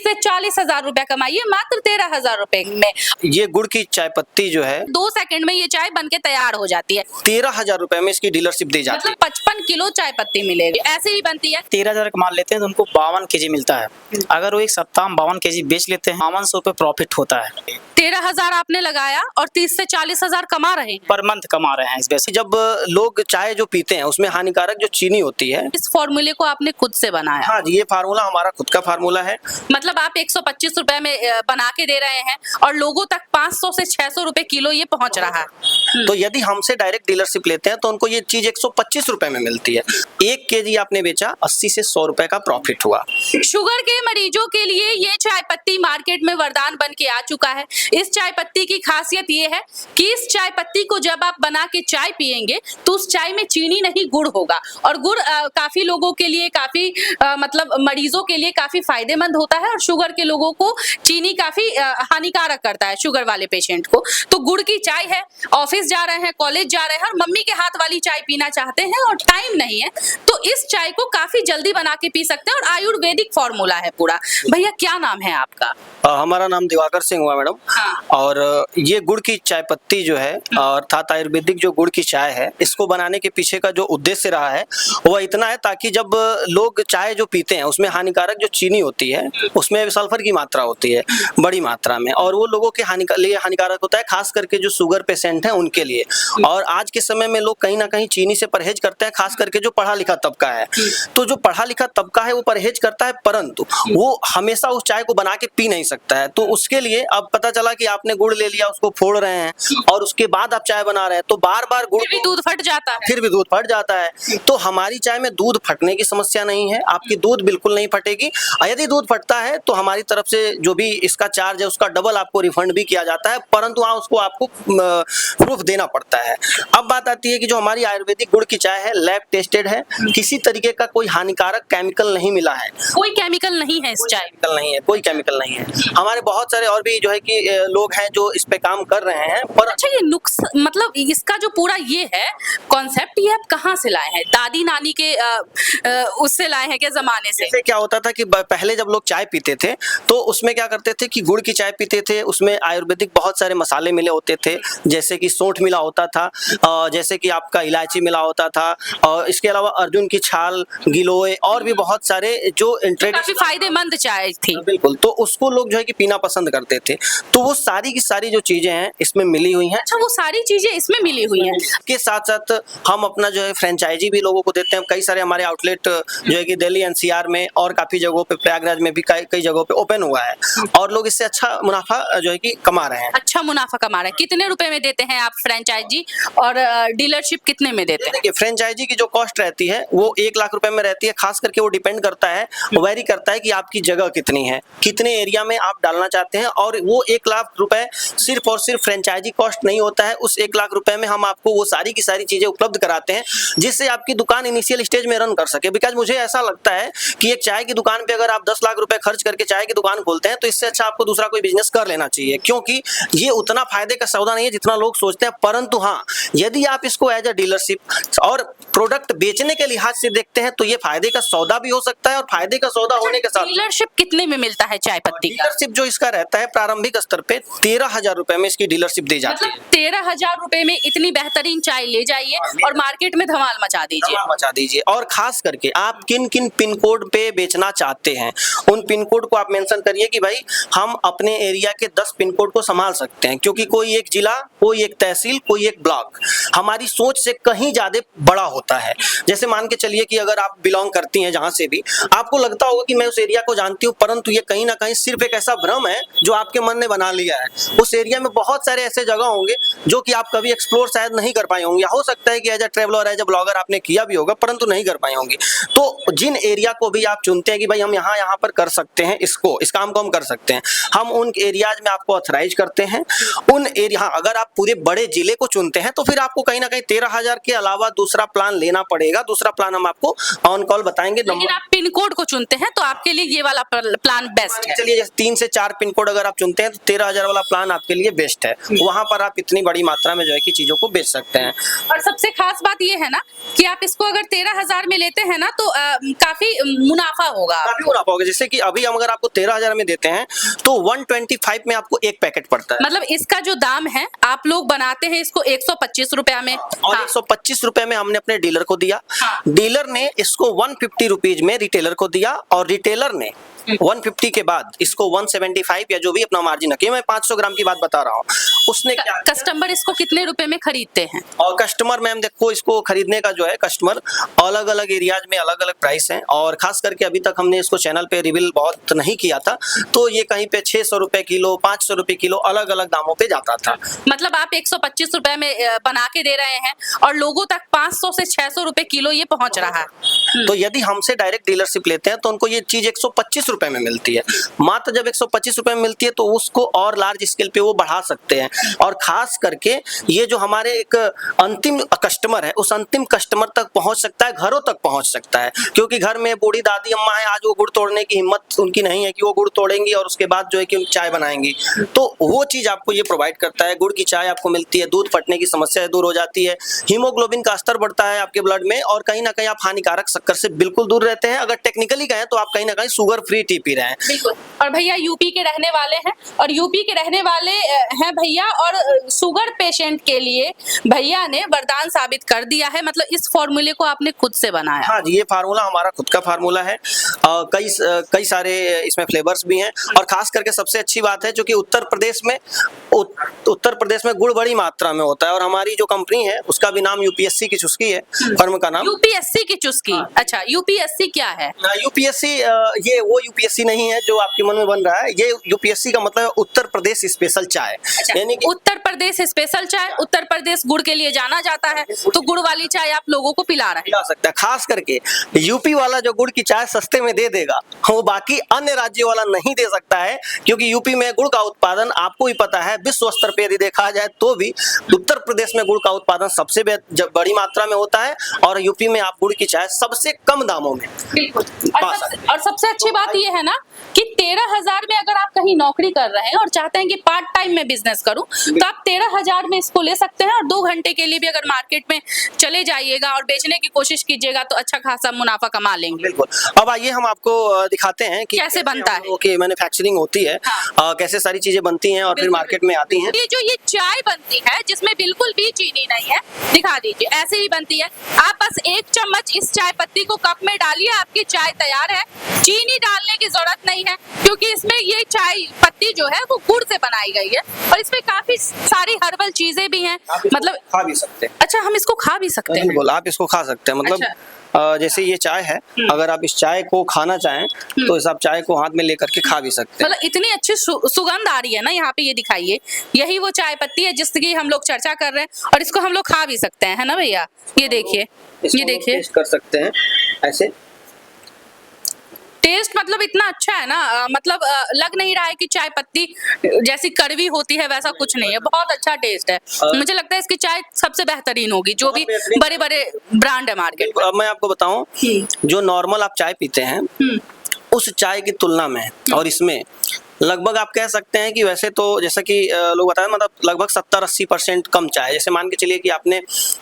पे 40,000 रुपए कमाइए मात्र 13,000 रुपए में। ये गुड़ की चाय पत्ती जो है 2 सेकंड में ये चाय बनके तैयार हो जाती है। 13,000 रुपए में इसकी डीलरशिप दी जाती है। मतलब 55 किलो चाय पत्ती मिलेगी, ऐसे ही बनती है। 13,000 कमा लेते हैं तो उनको 52 केजी मिलता है। अगर वो एक सप्ताह में 52 केजी बेच लेते हैं 5200 रुपए प्रॉफिट होता है। 13,000 आपने लगाया और 30 से 40,000 कमा रहे हैं। पर मंथ कमा रहे हैं इस वजह से। जब लोग चाय जो पीते हैं उसमें हानिकारक जो चीनी होती है। इस फॉर्मूले को आपने खुद से बनाया? हाँ जी, ये फार्मूला हमारा खुद का फार्मूला है। मतलब आप 125 रुपए में बना के दे रहे हैं और लोगों तक 500 से 600 रुपए किलो ये पहुंच रहा है। तो यदि हमसे डायरेक्ट डीलरशिप लेते हैं तो उनको ये चीज 125 रुपए में मिलती है। 1 केजी आपने बेचा 80 से 100 रुपए का प्रॉफिट हुआ। शुगर के मरीजों के लिए ये चाय पत्ती मार्केट में वरदान बन के आ चुका है। इस चाय पत्ती की खासियत ये है कि इस चाय पत्ती को जब आप बना के चाय पिएंगे तो उस चाय में चीनी नहीं गुड़ होगा और गुड़ काफी लोगों के लिए काफी मतलब मरीजों के लिए काफी फायदेमंद होता है और शुगर के लोगों को चीनी काफी हानिकारक करता है शुगर वाले पेशेंट को। तो गुड़ की चाय है, ऑफिस जा रहे हैं, कॉलेज जा रहे हैं और मम्मी के हाथ वाली चाय पीना चाहते हैं और टाइम नहीं है तो इस चाय को काफी जल्दी बना के पी सकते हैं और आयुर्वेदिक फॉर्मूला है पूरा। भैया क्या नाम है आपका? हमारा नाम दिवाकर सिंह हुआ मैडम। हाँ। और ये गुड़ की चाय पत्ती जो है अर्थात आयुर्वेदिक जो गुड़ की चाय है, इसको बनाने के पीछे का जो उद्देश्य रहा है वह इतना है ताकि जब लोग चाय जो पीते हैं उसमें हानिकारक जो चीनी होती है उसमें सल्फर की मात्रा होती है बड़ी मात्रा में और वो लोगों के लिए हानिकारक होता है, खास करके जो शुगर पेशेंट हैं उनके लिए। और आज के समय में लोग कहीं ना कहीं चीनी से परहेज करते हैं, खास करके जो पढ़ा लिखा तबका है। तो जो पढ़ा लिखा तबका है वो परहेज करता है परंतु वो हमेशा उस चाय को बना के पी नहीं सकता है। तो उसके लिए अब पता चला कि आपने गुड़ ले लिया, उसको फोड़ रहे हैं और उसके बाद आप चाय बना रहे हैं तो बार बार गुड़ फिर भी दूध फट जाता है। फिर भी दूध फट जाता है। तो हमारी चाय में दूध फटने की समस्या नहीं है, आपकी दूध बिल्कुल नहीं फटेगी। यदि दूध फटता है तो हमारी तरफ से जो भी इसका चार्ज है उसका डबल आपको रिफंड भी किया जाता है, परंतु वहाँ उसको आपको प्रूफ देना पड़ता है। अब बात आती है कि जो हमारी आयुर्वेदिक गुड़ की चाय है लैब टेस्टेड है, किसी तरीके का कोई हानिकारक केमिकल नहीं मिला है। कोई केमिकल नहीं है इस चाय में? केमिकल नहीं है, कोई केमिकल नहीं है। हमारे बहुत सारे और भी जो है कि लोग हैं जो इस पे काम कर रहे हैं। पर अच्छा, ये नुक्स मतलब इसका जो पूरा ये है कॉन्सेप्ट, ये आप कहाँ से लाए हैं? दादी नानी के उससे लाए हैं क्या जमाने से? जैसे क्या होता था कि पहले जब लोग चाय पीते थे तो उसमें क्या करते थे कि गुड़ की चाय पीते थे, उसमें आयुर्वेदिक बहुत सारे मसाले मिले होते थे, जैसे कि सौंठ मिला होता था, जैसे कि आपका इलायची मिला होता था और इसके अलावा अर्जुन की छाल, गिलोय और भी बहुत सारे जो काफी फायदेमंद चाय थी। बिल्कुल, तो उसको लोग जो है कि पीना पसंद करते थे। तो वो सारी की सारी जो चीजें हैं इसमें मिली हुई हैं। अच्छा, वो सारी चीजें इसमें मिली हुई हैं। के साथ साथ हम अपना जो है फ्रेंचाइजी भी लोगों को देते हैं। कई सारे हमारे आउटलेट जो है कि दिल्ली एनसीआर में और काफी जगहों पे, प्रयागराज में भी कई जगहों पे ओपन हुआ है और लोग इससे अच्छा मुनाफा जो है कि कमा रहे हैं। अच्छा मुनाफा कमा रहे हैं। कितने रुपए में देते हैं आप फ्रेंचाइजी और डीलरशिप कितने में देते हैं? देखिए, फ्रेंचाइजी की जो कॉस्ट रहती है वो 1 लाख रुपए में रहती है। खास करके वो डिपेंड करता है, वेरी करता है कि आपकी जगह कितनी है, कितने एरिया में आप डालना चाहते हैं। और वो 1 लाख रुपए सिर्फ और सिर्फ फ्रेंचाइजी कॉस्ट नहीं होता है। उस 1 लाख रुपए में हम आपको वो सारी की सारी चीजें उपलब्ध कराते हैं जिससे आपकी दुकान इनिशियल स्टेज में रन कर सके। बिकॉज मुझे ऐसा लगता है कि एक चाय की दुकान पे अगर आप 10 लाख रुपए खर्च करके चाय की दुकान खोलते हैं तो इससे अच्छा आपको दूसरा कोई बिजनेस कर लेना चाहिए, क्योंकि ये उतना फायदे का सौदा नहीं है जितना लोग सोचते हैं। परंतु हाँ, यदि आप इसको एज अ डीलरशिप और प्रोडक्ट बेचने के लिहाज से देखते हैं तो ये फायदे का सौदा भी हो सकता है और फायदे का सौदा होने के साथ डीलरशिप कितने में मिलता है चाय पत्ती का? डीलरशिप जो इसका रहता है प्रारंभिक स्तर पे 13,000 रुपए में इसकी डीलरशिप दी जाती है। मतलब 13,000 रुपए में इतनी बेहतरीन चाय ले जाइए और मार्केट में धमाल मचा दीजिए। धमाल मचा दीजिए। और खास करके आप किन किन पिन कोड पे बेचना चाहते हैं उन पिन कोड को आप मेंशन करिए कि भाई हम अपने एरिया के 10 पिन कोड को संभाल सकते हैं, क्योंकि कोई एक जिला, कोई एक तहसील, कोई एक ब्लॉक हमारी सोच से कहीं ज्यादा बड़ा होता है। जैसे मान के चलिए कि अगर आप बिलोंग करती हैं जहां से भी, आपको लगता होगा कि मैं उस एरिया को जानती हूँ, परंतु ये कहीं ना कहीं सिर्फ एक ऐसा भ्रम है जो आपके मन ने बना लिया है। उस एरिया में बहुत सारे ऐसे जगह होंगे जो कि आप कभी एक्सप्लोर शायद नहीं कर पाए होंगे। हो सकता है कि as a traveller, as a blogger आपने किया भी होगा, परंतु नहीं कर पाए होंगे। तो जिन एरिया को भी आप चुनते हैं कि भाई हम यहाँ पर कर सकते हैं, इस काम को हम कर सकते हैं, हम उन एरियाज में आपको ऑथराइज करते हैं। उन एरिया, अगर आप पूरे बड़े जिले को चुनते हैं तो फिर आपको कहीं ना कहीं 13,000 के अलावा दूसरा प्लान लेना पड़ेगा। दूसरा प्लान हम आपको ऑन कॉल बताएंगे। लेकिन आप पिन कोड को चुनते हैं तो आपके लिए ये वाला प्लान बेस्ट है। चलिए, जैसे 3 से 4 पिन कोड अगर आप चुनते हैं तो 13,000 वाला प्लान आपके लिए बेस्ट है। वहां पर आप इतनी बड़ी मात्रा में जो है कि चीजों को बेच सकते हैं। और सबसे खास बात ये है ना कि आप इसको अगर 13,000 में लेते हैं ना तो काफी मुनाफा होगा। काफी मुनाफा होगा। जैसे कि अभी हम अगर आपको 13,000 में देते हैं तो 125 में आपको एक पैकेट पड़ता है। मतलब इसका जो दाम है आप लोग बनाते हैं इसको 125 रुपया में, और 125 रुपए में हमने अपने डीलर को दिया। हाँ। डीलर ने इसको 150 रुपीज में रिटेलर को दिया, और रिटेलर ने 150 के बाद इसको 175 या जो भी अपना मार्जिन रखिए, मैं 500 ग्राम की बात बता रहा हूँ, उसने क्या, कस्टमर इसको कितने रुपए में खरीदते हैं? और कस्टमर मैम देखो, इसको खरीदने का जो है कस्टमर अलग अलग एरियाज में अलग अलग प्राइस है, और खास करके अभी तक हमने इसको चैनल पे रिवील बहुत नहीं किया था, तो ये कहीं पे 600 रुपए किलो, 500 रुपए किलो, अलग अलग दामों पे जाता था। मतलब आप 125 रुपए में बना के दे रहे हैं और लोगों तक 500 से 600 रुपए किलो ये पहुंच रहा है। तो यदि हमसे डायरेक्ट डीलरशिप लेते हैं तो उनको ये चीज 125 रुपए में मिलती है। मात्र जब 125 रुपए में मिलती है तो उसको और लार्ज स्केल पे वो बढ़ा सकते हैं। और खास करके ये जो हमारे एक अंतिम कस्टमर है, उस अंतिम कस्टमर तक पहुंच सकता है, घरों तक पहुंच सकता है। क्योंकि घर में बूढ़ी दादी अम्मा है, आज वो गुड़ तोड़ने की हिम्मत उनकी नहीं है कि वो गुड़ तोड़ेंगी और उसके बाद जो है कि चाय बनाएंगी, तो वो चीज आपको ये प्रोवाइड करता है। गुड़ की चाय आपको मिलती है, दूध फटने की समस्या दूर हो जाती है, हीमोग्लोबिन का स्तर बढ़ता है आपके ब्लड में, और कहीं ना कहीं आप हानिकारक शक्कर से बिल्कुल दूर रहते हैं। अगर टेक्निकली कहें तो आप कहीं ना कहीं शुगर फ्री टी पी रहे हैं। बिल्कुल। और भैया यूपी के रहने वाले हैं, और यूपी के रहने वाले हैं भैया, और शुगर पेशेंट के लिए भैया ने वरदान साबित कर दिया है। मतलब इस फॉर्मूले को आपने खुद से बनाया? हाँ जी, ये फार्मूला हमारा खुद का फार्मूला है। कई सारे इसमें फ्लेवर्स भी हैं, और खास करके सबसे अच्छी बात है जो कि उत्तर प्रदेश में गुड़ बड़ी मात्रा में होता है, और हमारी जो कंपनी है उसका भी नाम यूपीएससी की चुस्की है, फर्म का नाम। यूपीएससी की चुस्की? अच्छा, यूपीएससी क्या है? यूपीएससी ये वो यूपीएससी नहीं है जो आपके मन में बन रहा है। ये यूपीएससी का मतलब है उत्तर प्रदेश स्पेशल चाय। अच्छा, यानी कि उत्तर प्रदेश स्पेशल चाय। उत्तर प्रदेश गुड़ के लिए जाना जाता है, तो गुड़ वाली चाय आप लोगों को पिला रहे हैं। पिला सकता है। खास करके यूपी वाला जो गुड़ की चाय सस्ते में दे देगा, वो बाकी अन्य राज्यों वाला नहीं दे सकता है। क्योंकि यूपी में गुड़ का उत्पादन आपको ही पता है, विश्व स्तर पे यदि देखा जाए तो भी उत्तर प्रदेश में गुड़ का उत्पादन सबसे बड़ी मात्रा में होता है, और यूपी में आप गुड़ की चाय सबसे कम दामों में। बिल्कुल। और सबसे अच्छी बात ये है ना कि 13,000 में अगर आप कहीं नौकरी कर रहे हैं और चाहते हैं कि पार्ट टाइम में बिजनेस करूं, तो आप 13,000 में इसको ले सकते हैं, और 2 घंटे के लिए भी अगर मार्केट में चले जाइएगा और बेचने की कोशिश कीजिएगा तो अच्छा खासा मुनाफा कमा लेंगे। बिल्कुल। अब आइए हम आपको दिखाते हैं कि कैसे बनता है, कि मैन्युफैक्चरिंग होती है। हाँ। कैसे सारी चीजें बनती हैं और फिर मार्केट में आती हैं। ये जो ये चाय बनती है जिसमें बिल्कुल भी चीनी नहीं है, दिखा दीजिए, ऐसे ही बनती है। आप बस 1 चम्मच इस चाय पत्ती को कप में डालिए, आपकी चाय तैयार है। चीनी डालने की जरूरत नहीं है, क्योंकि इसमें ये चाय पत्ती जो है वो गुड़ से बनाई गई है, और इसमें काफी सारी हर्बल चीजें भी हैं। मतलब खा भी सकते हैं। अच्छा, हम इसको खा भी सकते हैं? बिल्कुल, आप इसको खा सकते हैं। मतलब जैसे ये चाय है, अगर आप इस चाय को खाना चाहें तो इस आप चाय को हाथ में लेकर के खा भी सकते हैं। मतलब इतनी अच्छी सुगंध आ रही है ना यहाँ पे, ये दिखाइए, यही वो चाय पत्ती है जिसकी हम लोग चर्चा कर रहे हैं, और इसको हम लोग खा भी सकते हैं, है ना भैया? ये देखिए, ये देखिए, टेस्ट कर सकते हैं ऐसे। टेस्ट मतलब इतना अच्छा है ना, मतलब लग नहीं रहा है कि चाय पत्ती जैसी कड़वी होती है, वैसा कुछ नहीं है। बहुत अच्छा टेस्ट है। मुझे लगता है इसकी चाय सबसे बेहतरीन होगी जो भी बड़े बड़े ब्रांड है मार्केट में। अब मैं आपको बताऊं, जो नॉर्मल आप चाय पीते हैं उस चाय की तुलना में और इसमें लगभग आप कह सकते हैं कि वैसे तो जैसा कि लोग बताएं, मतलब लगभग 70-80% कम चाय। जैसे मान के चलिए कि आपने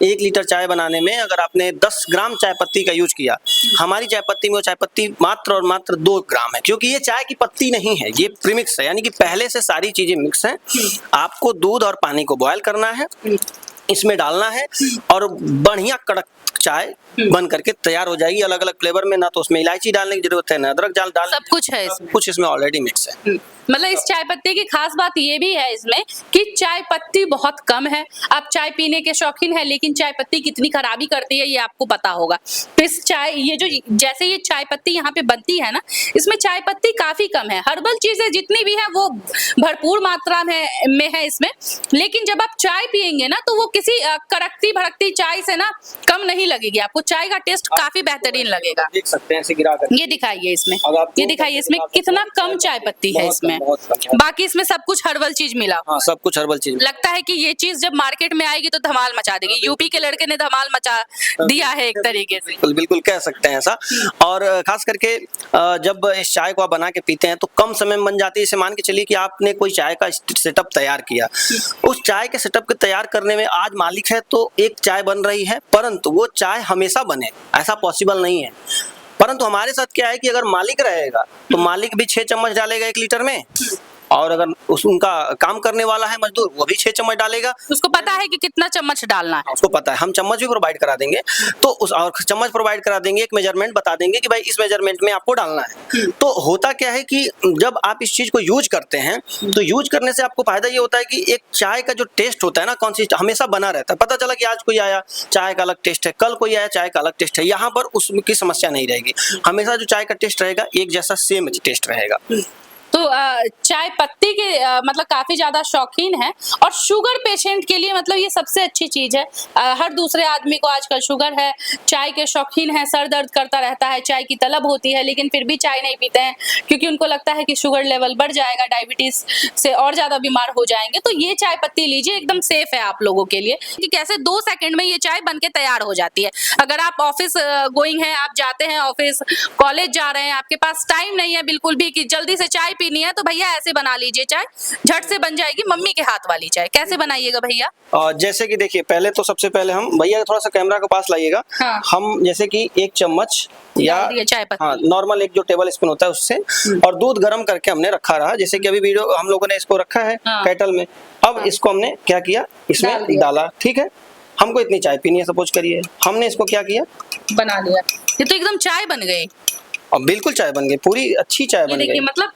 1 लीटर चाय बनाने में अगर आपने 10 ग्राम चाय पत्ती का यूज किया, हमारी चाय पत्ती में वो चाय पत्ती मात्र और मात्र 2 ग्राम है। क्योंकि ये चाय की पत्ती नहीं है, ये प्रीमिक्स है, यानी कि पहले से सारी चीजें मिक्स हैं। आपको दूध और पानी को बॉयल करना है, इसमें डालना है, और बढ़िया कड़क चाय बन करके तैयार हो जाएगी। अलग अलग फ्लेवर में, ना तो उसमें इलायची डालने की जरूरत है, ना अदरक डाल, सब कुछ है इसमें। कुछ इसमें ऑलरेडी मिक्स है। मतलब इस चाय पत्ती की खास बात ये भी है इसमें कि चाय पत्ती बहुत कम है। आप चाय पीने के शौकीन है, लेकिन चाय पत्ती कितनी खराबी करती है ये आपको पता होगा। तो इस चाय, ये जो जैसे ये चाय पत्ती यहाँ पे बनती है ना, इसमें चाय पत्ती काफी कम है। हर्बल चीजें जितनी भी है वो भरपूर मात्रा में है इसमें, लेकिन जब आप चाय पियेंगे ना तो वो किसी कड़कती भड़कती चाय से ना कम नहीं लगेगी आपको, चाय का टेस्ट काफी बेहतरीन लगेगा। देख सकते हैं ऐसे गिरा कर। ये दिखाइए इसमें, अब आप ये दिखाइए इसमें कितना कम चाय पत्ती है इसमें, बाकी इसमें सब कुछ हर्बल चीज मिला। हाँ, सब कुछ हर्बल चीज। लगता है कि ये चीज जब मार्केट में आएगी तो धमाल मचा देगी। यूपी के लड़के ने धमाल मचा दिया है एक तरीके से। बिल्कुल बिल्कुल कह सकते हैं ऐसा। और खास करके जब इस चाय को आप बना के पीते हैं तो कम समय में बन जाती है। जैसे मान के चलिए कि आपने कोई चाय का सेटअप तैयार किया, उस चाय के सेटअप को तैयार करने में आज मालिक है तो एक चाय बन रही है, परंतु वो चाय हमेशा बने ऐसा पॉसिबल नहीं है। परंतु हमारे साथ क्या है कि अगर मालिक रहेगा तो मालिक भी 6 चम्मच डालेगा 1 लीटर में, और अगर उनका काम करने वाला है मजदूर वो भी 6 चम्मच डालेगा। उसको पता है कि कितना चम्मच डालना है, उसको पता है। हम चम्मच भी प्रोवाइड करा देंगे, तो उस और चम्मच प्रोवाइड करा देंगे, एक मेजरमेंट बता देंगे कि भाई इस मेजरमेंट में आपको डालना है। तो होता क्या है कि जब आप इस चीज को यूज करते हैं तो यूज करने से आपको फायदा ये होता है कि एक चाय का जो टेस्ट होता है ना, कंसिस्टेंट हमेशा बना रहता है। पता चला कि आज कोई आया चाय का अलग टेस्ट है, कल कोई आया चाय का अलग टेस्ट है, यहाँ पर उसकी समस्या नहीं रहेगी। हमेशा जो चाय का टेस्ट रहेगा एक जैसा सेम टेस्ट रहेगा। तो चाय पत्ती के मतलब काफी ज्यादा शौकीन है, और शुगर पेशेंट के लिए मतलब ये सबसे अच्छी चीज है। हर दूसरे आदमी को आजकल शुगर है, चाय के शौकीन है, सर दर्द करता रहता है, चाय की तलब होती है, लेकिन फिर भी चाय नहीं पीते हैं क्योंकि उनको लगता है कि शुगर लेवल बढ़ जाएगा, डायबिटीज से और ज्यादा बीमार हो जाएंगे। तो ये चाय पत्ती लीजिए, एकदम सेफ है आप लोगों के लिए कि कैसे 2 सेकंड में ये चाय बन के तैयार हो जाती है। अगर आप ऑफिस गोइंग है, आप जाते हैं ऑफिस, कॉलेज जा रहे हैं, आपके पास टाइम नहीं है बिल्कुल भी कि जल्दी से चाय पीनी है, तो भैया ऐसे बना लीजिए, चाय झट से बन जाएगी। मम्मी के हाथ वाली चाय कैसे बनाइएगा भैया? जैसे कि देखिए, पहले तो सबसे पहले हम भैया थोड़ा सा कैमरा के पास लाइएगा। हाँ। हम जैसे कि 1 चम्मच या चाय पत्ती, हाँ नॉर्मल एक जो टेबल स्पून होता है उससे, और दूध गर्म करके हमने रखा रहा। जैसे कि अभी वीडियो हम लोगों ने इसको रखा है हाँ। केटल में। अब इसको हमने क्या किया, इसमें डाला। ठीक है, हमको इतनी चाय पीनी है सपोज करिए, हमने इसको क्या किया, बना लिया। ये तो एकदम चाय बन गई, और बिल्कुल चाय बन गई, पूरी अच्छी चाय बन गई। मतलब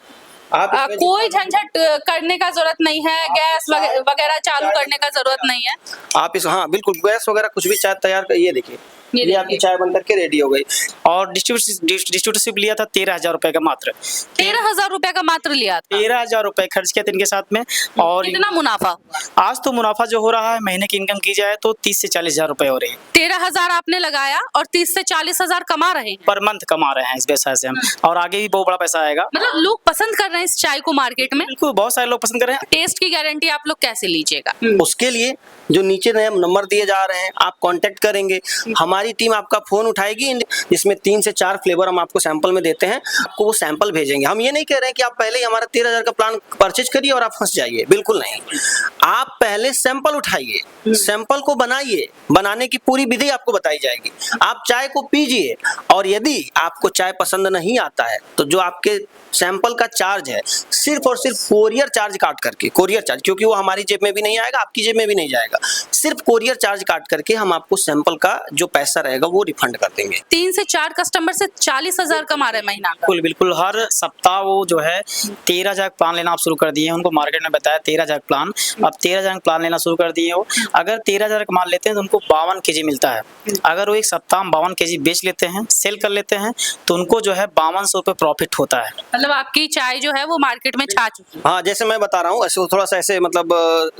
आप कोई झंझट करने का जरूरत नहीं है, गैस वगैरह चालू करने का जरूरत नहीं है। आप इस हाँ बिल्कुल गैस वगैरह कुछ भी चाय तैयार कर, ये देखिए ये आपकी चाय बनकर के रेडी हो गई। और डिस्ट्रीब्यूटरशिप लिया था 13,000 रुपए का मात्र। 13,000 रुपए का मात्र लिया था। 13,000 रुपए खर्च किया था इनके साथ में। और कितना मुनाफा? आज तो मुनाफा जो हो रहा है, महीने की इनकम की जाए तो 30 से 40,000 रुपए हो रही है। 13,000 आपने लगाया और 30 से 40,000 कमा रहे हैं पर मंथ कमा रहे हैं इस व्यवसाय से हम, और आगे भी बहुत बड़ा पैसा आएगा। मतलब लोग पसंद कर रहे हैं इस चाय को मार्केट में, बिल्कुल बहुत सारे लोग पसंद कर रहे हैं। टेस्ट की गारंटी आप लोग कैसे लीजिएगा? उसके लिए जो नीचे नंबर दिए जा रहे हैं आप कांटेक्ट करेंगे, हमारी टीम आपका फोन उठाएगी, जिसमें 3 से 4 फ्लेवर हम आपको सैंपल में देते हैं, आपको वो सैंपल भेजेंगे। हम ये नहीं कह रहे हैं कि आप पहले ही हमारा 13,000 का प्लान परचेज करिए और आप फंस जाइए, बिल्कुल नहीं। आप पहले सैंपल उठाइए, सैंपल को बनाइए, बनाने की पूरी विधि आपको बताई जाएगी। आप चाय को पीजिए, और यदि आपको चाय पसंद नहीं आता है तो जो आपके सैंपल का चार्ज है सिर्फ और सिर्फ कोरियर चार्ज काट करके, कोरियर चार्ज, क्योंकि वो हमारी जेब में भी नहीं आएगा, आपकी जेब में भी नहीं जाएगा, सिर्फ कोरियर चार्ज काट करके हम आपको सैंपल का जो पैसा रहेगा वो रिफंड कर देंगे। 3 से 4 कस्टमर से 40,000 कमा रहे महीना का। बिल्कुल बिल्कुल, हर सप्ताह वो जो है 13,000 प्लान लेना आप शुरू कर दिए हैं। उनको मार्केट में बताया 13,000 प्लान, अब 13,000 प्लान लेना शुरू कर दिए हो। अगर 13,000 का माल लेते हैं तो उनको 52 kg मिलता है। अगर वो एक सप्ताह में 52 kg बेच लेते हैं, सेल कर लेते हैं, तो उनको जो है 5200 रुपये प्रॉफिट होता है। मतलब आपकी चाय जो है वो मार्केट में छा चुकी है। हाँ, जैसे मैं बता रहा हूँ ऐसे थोड़ा सा ऐसे मतलब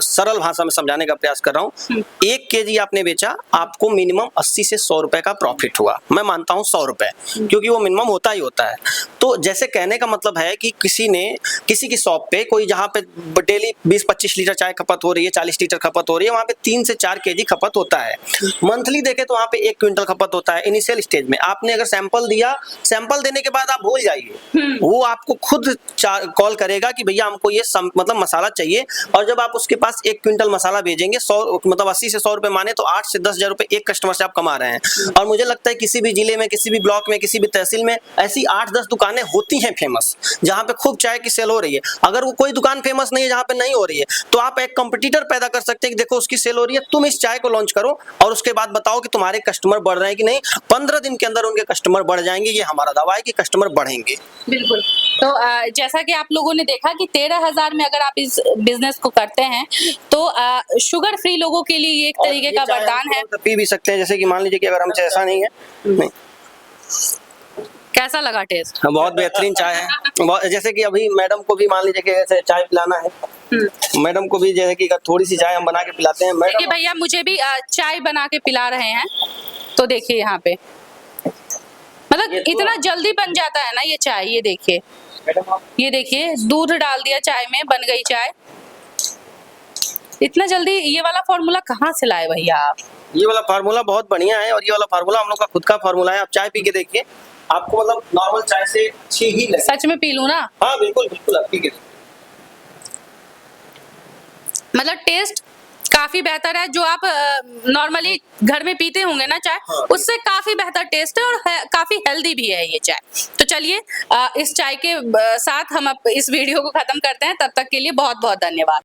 सरल भाषा में समझाने का प्रयास कर रहा हूँ। 1 kg आपने बेचा, आपको मिनिमम 80 से 100 रुपए का प्रॉफिट हुआ। मैं मानता हूँ 100 रुपए, क्योंकि वो मिनिमम होता ही होता है। तो जैसे कहने का मतलब है कि किसी की शॉप पे कोई जहाँ पे डेली 20-25 लीटर चाय खपत हो रही है, 40 लीटर खपत हो रही है, वहाँ पे 3 से 4 kg खपत होता है। मंथली देखे तो वहाँ पे 1 क्विंटल खपत होता है। इनिशियल स्टेज में आपने अगर सैंपल दिया, सैंपल देने के बाद आप भूल जाइए, वो आपको खुद कॉल करेगा कि भैया हमको ये मतलब मसाला चाहिए, और जब आप उसके पास 1 क्विंटल मसाला भेजेंगे, 100 मतलब 80 से 100 रुपए माने तो 8 से 10,000 रुपए एक कस्टमर से आप कमा रहे हैं। और मुझे लगता है किसी भी जिले में, किसी भी ब्लॉक में, किसी भी तहसील में ऐसी 8-10 दुकानें होती हैं फेमस, जहाँ पे खूब चाय की सेल हो रही है। अगर वो कोई दुकान फेमस नहीं है जहाँ पे नहीं हो रही है, तो आप एक कंपटीटर पैदा कर सकते हैं कि देखो उसकी सेल हो रही है, तुम इस चाय को लॉन्च करो और उसके बाद बताओ कि तुम्हारे कस्टमर बढ़ रहे हैं कि नहीं। 15 दिन के अंदर उनके कस्टमर बढ़ जाएंगे, ये हमारा दावा है कि कस्टमर बढ़ेंगे। बिल्कुल। तो जैसा कि आप लोगों ने देखा कि 13,000 में अगर आप इस बिजनेस को करते हैं तो शुगर फ्री लोगों के लिए ये एक तरीके का वरदान है। पी भी सकते हैं, जैसे कि मान लीजिए कि अगर हमसे ऐसा नहीं है, नहीं। कैसा लगा टेस्ट? बहुत बेहतरीन चाय है। जैसे कि अभी मैडम को भी मान लीजिए कि ऐसे चाय पिलाना है, मैडम को भी जैसे कि थोड़ी सी चाय हम बना के पिलाते हैं। मैडम भैया मुझे भी चाय बना के पिला रहे हैं, तो देखिए यहाँ पे मतलब इतना जल्दी बन जाता है ना ये चाय। ये देखिए, ये देखिए दूध डाल दिया चाय में, बन गई चाय। इतना जल्दी ये वाला फॉर्मूला कहाँ से लाए भैया आप? ये वाला फार्मूला बहुत बढ़िया है और ये वाला फार्मूला हम लोग का खुद का फार्मूला है। आप चाय पी के देखिए, आपको मतलब नॉर्मल चाय से अच्छी ही लगे। सच में पी लूं ना? हाँ बिल्कुल बिल्कुल, आप पी के देखिए। मतलब टेस्ट काफी बेहतर है। जो आप नॉर्मली घर में पीते होंगे ना चाय, उससे काफी बेहतर टेस्ट है और काफी हेल्दी भी है ये चाय। तो चलिए इस चाय के साथ हम इस वीडियो को खत्म करते हैं। तब तक के लिए बहुत बहुत धन्यवाद।